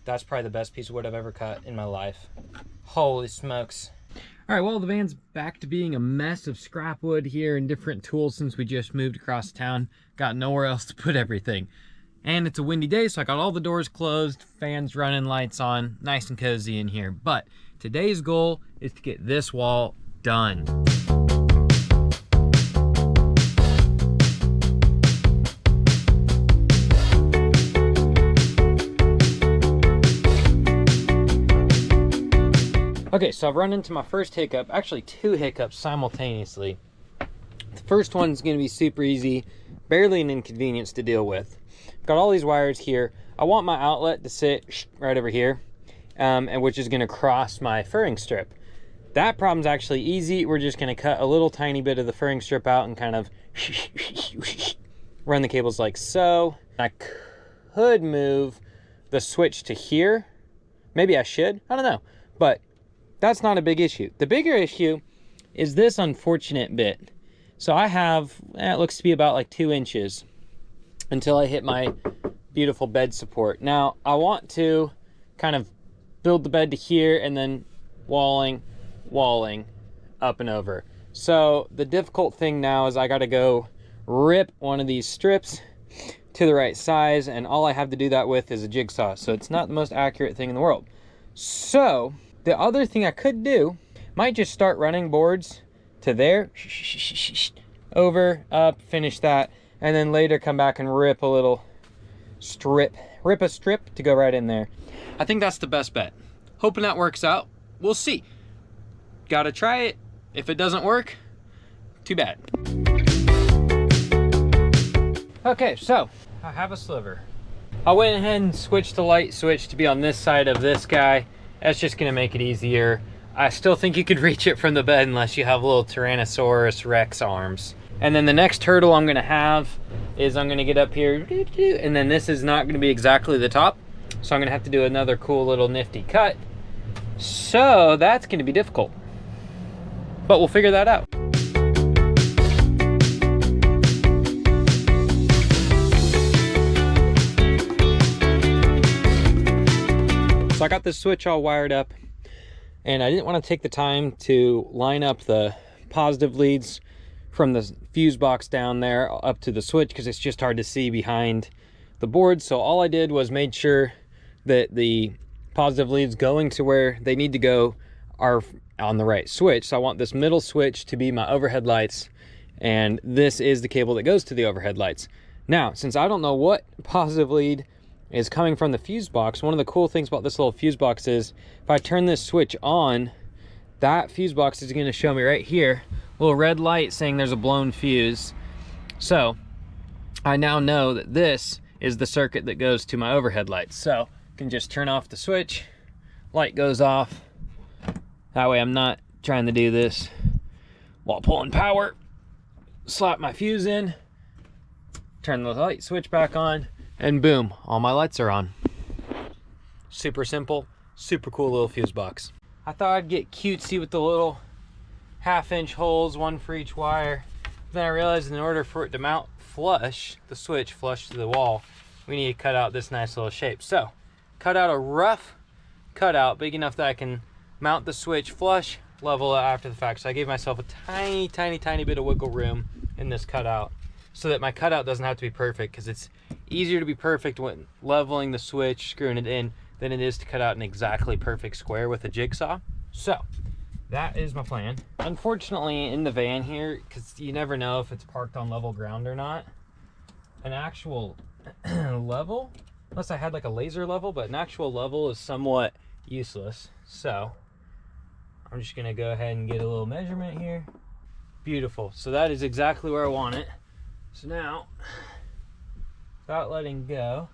That's probably the best piece of wood I've ever cut in my life. Holy smokes. All right, well, the van's back to being a mess of scrap wood here and different tools since we just moved across town. Got nowhere else to put everything. And it's a windy day, so I got all the doors closed, fans running, lights on, nice and cozy in here. But today's goal is to get this wall done. Okay, so I've run into my first hiccup, actually 2 hiccups simultaneously. The first one's gonna be super easy, barely an inconvenience to deal with. Got all these wires here. I want my outlet to sit right over here, and which is gonna cross my furring strip. That problem's actually easy. We're just gonna cut a little tiny bit of the furring strip out and kind of run the cables like so. I could move the switch to here. Maybe I should, I don't know. But that's not a big issue. The bigger issue is this unfortunate bit. So I have, it looks to be about like 2 inches until I hit my beautiful bed support. Now I want to kind of build the bed to here and then walling up and over. So the difficult thing now is I gotta go rip one of these strips to the right size, and all I have to do that with is a jigsaw. So it's not the most accurate thing in the world. So the other thing I could do might just start running boards to there, over, up, finish that, and then later come back and rip a little strip, rip a strip to go right in there. I think that's the best bet. Hoping that works out. We'll see. Gotta try it. If it doesn't work, too bad. Okay, so I have a sliver. I went ahead and switched the light switch to be on this side of this guy. That's just gonna make it easier. I still think you could reach it from the bed unless you have little Tyrannosaurus Rex arms. And then the next hurdle I'm gonna have is I'm gonna get up here, and then this is not gonna be exactly the top. So I'm gonna have to do another cool little nifty cut. So that's gonna be difficult, but we'll figure that out. So I got this switch all wired up, and I didn't want to take the time to line up the positive leads from the fuse box down there up to the switch because it's just hard to see behind the board. So all I did was made sure that the positive leads going to where they need to go are on the right switch. So I want this middle switch to be my overhead lights, and this is the cable that goes to the overhead lights. Now, since I don't know what positive lead is coming from the fuse box, one of the cool things about this little fuse box is if I turn this switch on, that fuse box is going to show me right here a little red light saying there's a blown fuse. So I now know that this is the circuit that goes to my overhead lights. So I can just turn off the switch, light goes off. That way I'm not trying to do this while pulling power. Slap my fuse in, turn the light switch back on, and boom, all my lights are on. Super simple, super cool little fuse box. I thought I'd get cutesy with the little 1/2-inch holes, one for each wire. Then I realized in order for it to mount flush, the switch flush to the wall, we need to cut out this nice little shape. So, cut out a rough cutout big enough that I can mount the switch flush, level it after the fact. So I gave myself a tiny, tiny, tiny bit of wiggle room in this cutout so that my cutout doesn't have to be perfect, because it's easier to be perfect when leveling the switch, screwing it in, than it is to cut out an exactly perfect square with a jigsaw. So that is my plan. Unfortunately, in the van here, because you never know if it's parked on level ground or not, an actual level, unless I had like a laser level, but an actual level is somewhat useless. So I'm just gonna go ahead and get a little measurement here. Beautiful. So that is exactly where I want it. So now, without letting go,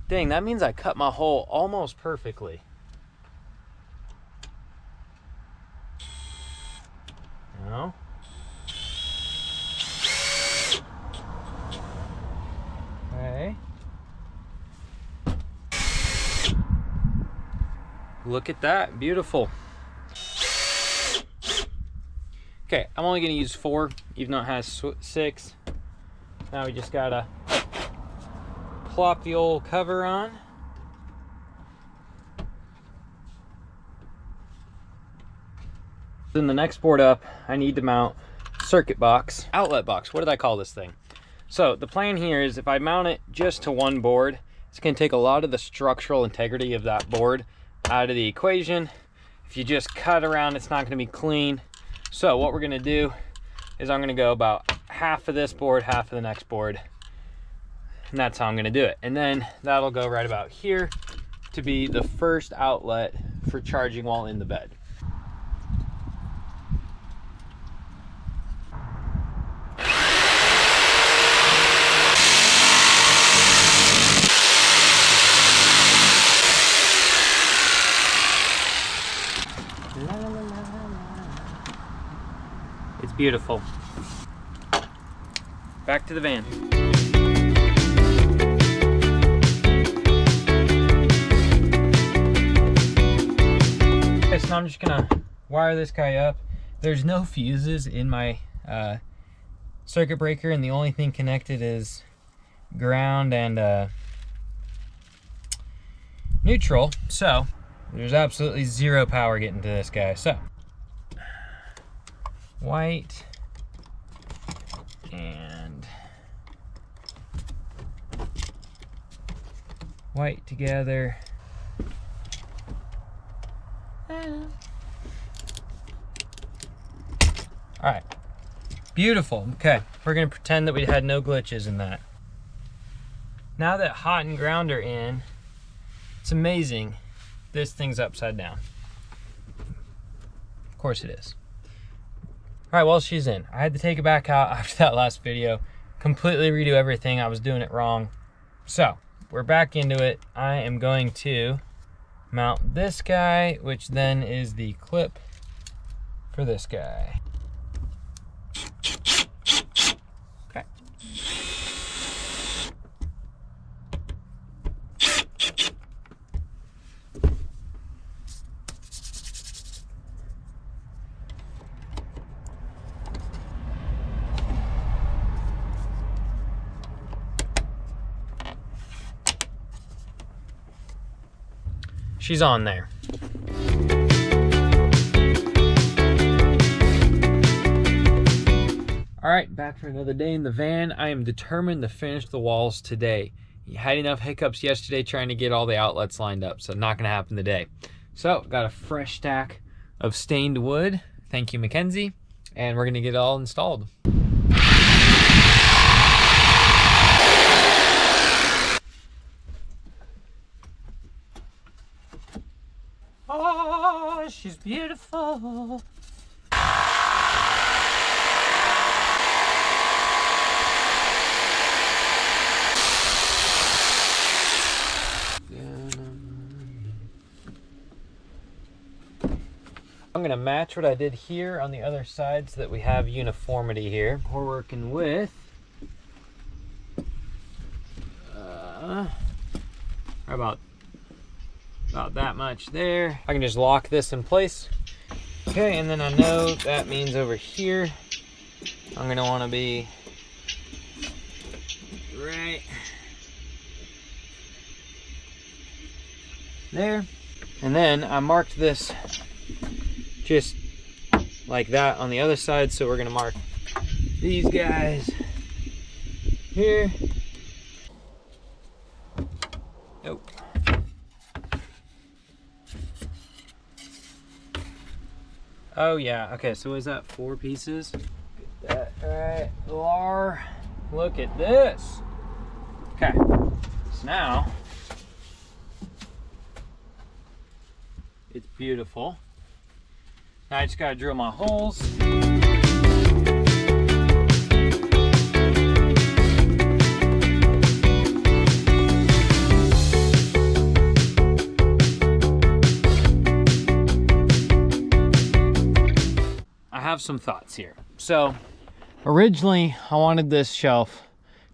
dang, that means I cut my hole almost perfectly. No. Okay. Look at that, beautiful. Okay, I'm only gonna use 4, even though it has 6. Now we just gotta plop the old cover on. Then the next board up, I need to mount circuit box, outlet box. What did I call this thing? So the plan here is if I mount it just to one board, it's going to take a lot of the structural integrity of that board out of the equation. If you just cut around, it's not going to be clean. So what we're going to do is I'm going to go about half of this board, half of the next board, and that's how I'm going to do it. And then that'll go right about here to be the first outlet for charging while in the bed. It's beautiful. Back to the van. Okay, so I'm just gonna wire this guy up. There's no fuses in my circuit breaker, and the only thing connected is ground and neutral. So there's absolutely zero power getting to this guy. So white and white together. All right, beautiful. Okay, we're gonna pretend that we had no glitches in that. Now that hot and ground are in, it's amazing. This thing's upside down. Of course it is. All right, well, she's in. I had to take it back out after that last video, completely redo everything. I was doing it wrong. So we're back into it. I am going to mount this guy, which then is the clip for this guy. Okay. She's on there. All right, back for another day in the van. I am determined to finish the walls today. You had enough hiccups yesterday trying to get all the outlets lined up, so not gonna happen today. So, got a fresh stack of stained wood. Thank you, Mackenzie. And we're gonna get it all installed. Oh, she's beautiful. I'm gonna match what I did here on the other side so that we have uniformity here. We're working with about that much there. I can just lock this in place. Okay, and then I know that means over here I'm gonna want to be right there. And then I marked this just like that on the other side, so we're gonna mark these guys here. Nope. Oh yeah, okay, so is that 4 pieces? Get that right there. Look at this. Okay, so now it's beautiful. Now I just gotta drill my holes. I have some thoughts here. So originally I wanted this shelf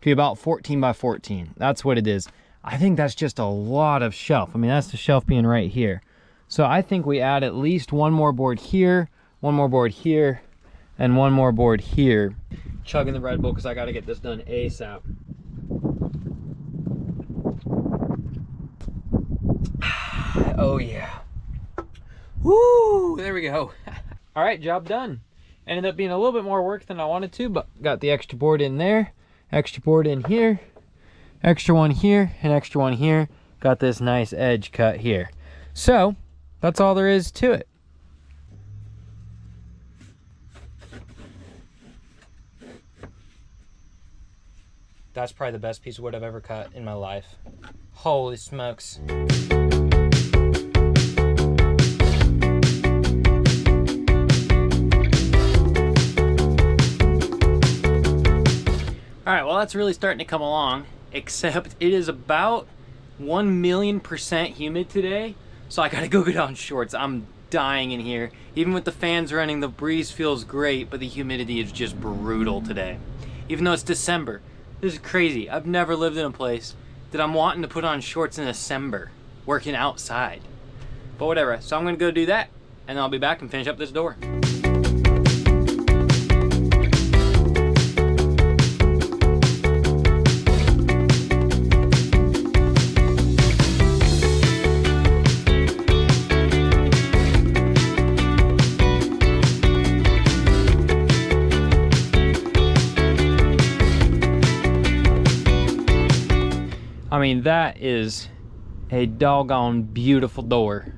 to be about 14 by 14. That's what it is. I think that's just a lot of shelf. I mean, that's the shelf being right here. So I think we add at least one more board here, one more board here, and one more board here. Chugging the Red Bull because I got to get this done ASAP. Oh yeah. Woo! There we go. All right, job done. Ended up being a little bit more work than I wanted to, but got the extra board in there, extra board in here, extra one here, and extra one here. Got this nice edge cut here. So that's all there is to it. That's probably the best piece of wood I've ever cut in my life. Holy smokes. All right, well, that's really starting to come along, except it is about 1,000,000% humid today, so I gotta go get on shorts. I'm dying in here. Even with the fans running, the breeze feels great, but the humidity is just brutal today. Even though it's December. This is crazy. I've never lived in a place that I'm wanting to put on shorts in December, working outside. But whatever, so I'm gonna go do that, and then I'll be back and finish up this door. I mean, that is a doggone beautiful door.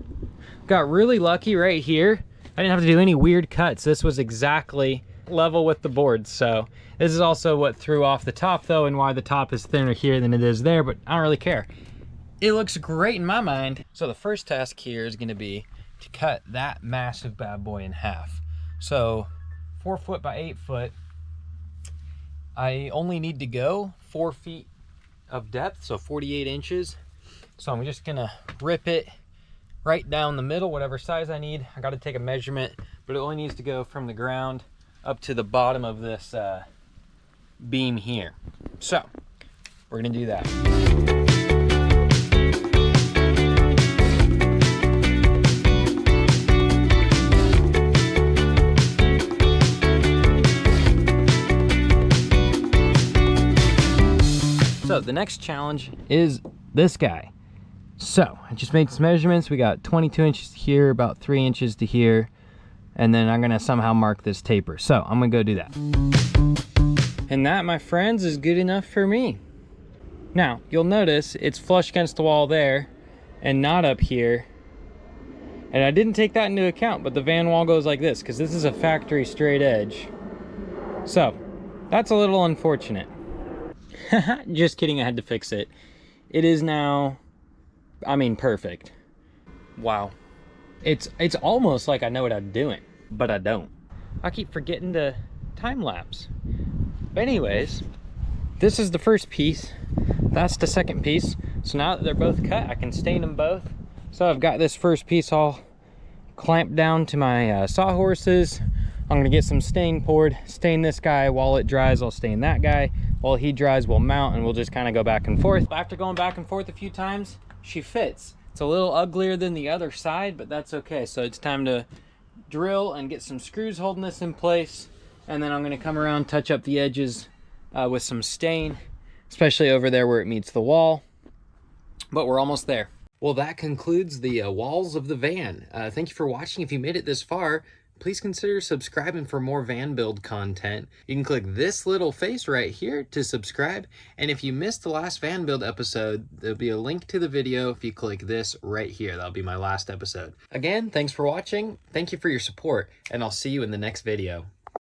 Got really lucky right here. I didn't have to do any weird cuts. This was exactly level with the board. So this is also what threw off the top though, and why the top is thinner here than it is there, but I don't really care. It looks great in my mind. So the first task here is gonna be to cut that massive bad boy in half. So 4 foot by 8 foot. I only need to go 4 feet of depth, so 48 inches. So I'm just gonna rip it right down the middle, whatever size I need. I got to take a measurement, but it only needs to go from the ground up to the bottom of this beam here. So we're gonna do that. So the next challenge is this guy. So I just made some measurements. We got 22 inches here, about 3 inches to here, and then I'm gonna somehow mark this taper. So I'm gonna go do that. And that, my friends, is good enough for me. Now, you'll notice it's flush against the wall there and not up here. And I didn't take that into account, but the van wall goes like this because this is a factory straight edge. So that's a little unfortunate. Just kidding, I had to fix it. It is now, I mean, perfect. Wow. It's almost like I know what I'm doing, but I don't. I keep forgetting to time lapse. But anyways, this is the first piece. That's the second piece. So now that they're both cut, I can stain them both. So I've got this first piece all clamped down to my sawhorses. I'm gonna get some stain poured, stain this guy. While it dries, I'll stain that guy. While he dries, we'll mount, and we'll just kind of go back and forth. After going back and forth a few times, she fits. It's a little uglier than the other side, but that's okay. So it's time to drill and get some screws holding this in place. And then I'm gonna come around, touch up the edges with some stain, especially over there where it meets the wall. But we're almost there. Well, that concludes the walls of the van. Thank you for watching. If you made it this far, please consider subscribing for more van build content. You can click this little face right here to subscribe. And if you missed the last van build episode, there'll be a link to the video if you click this right here. That'll be my last episode. Again, thanks for watching. Thank you for your support, and I'll see you in the next video.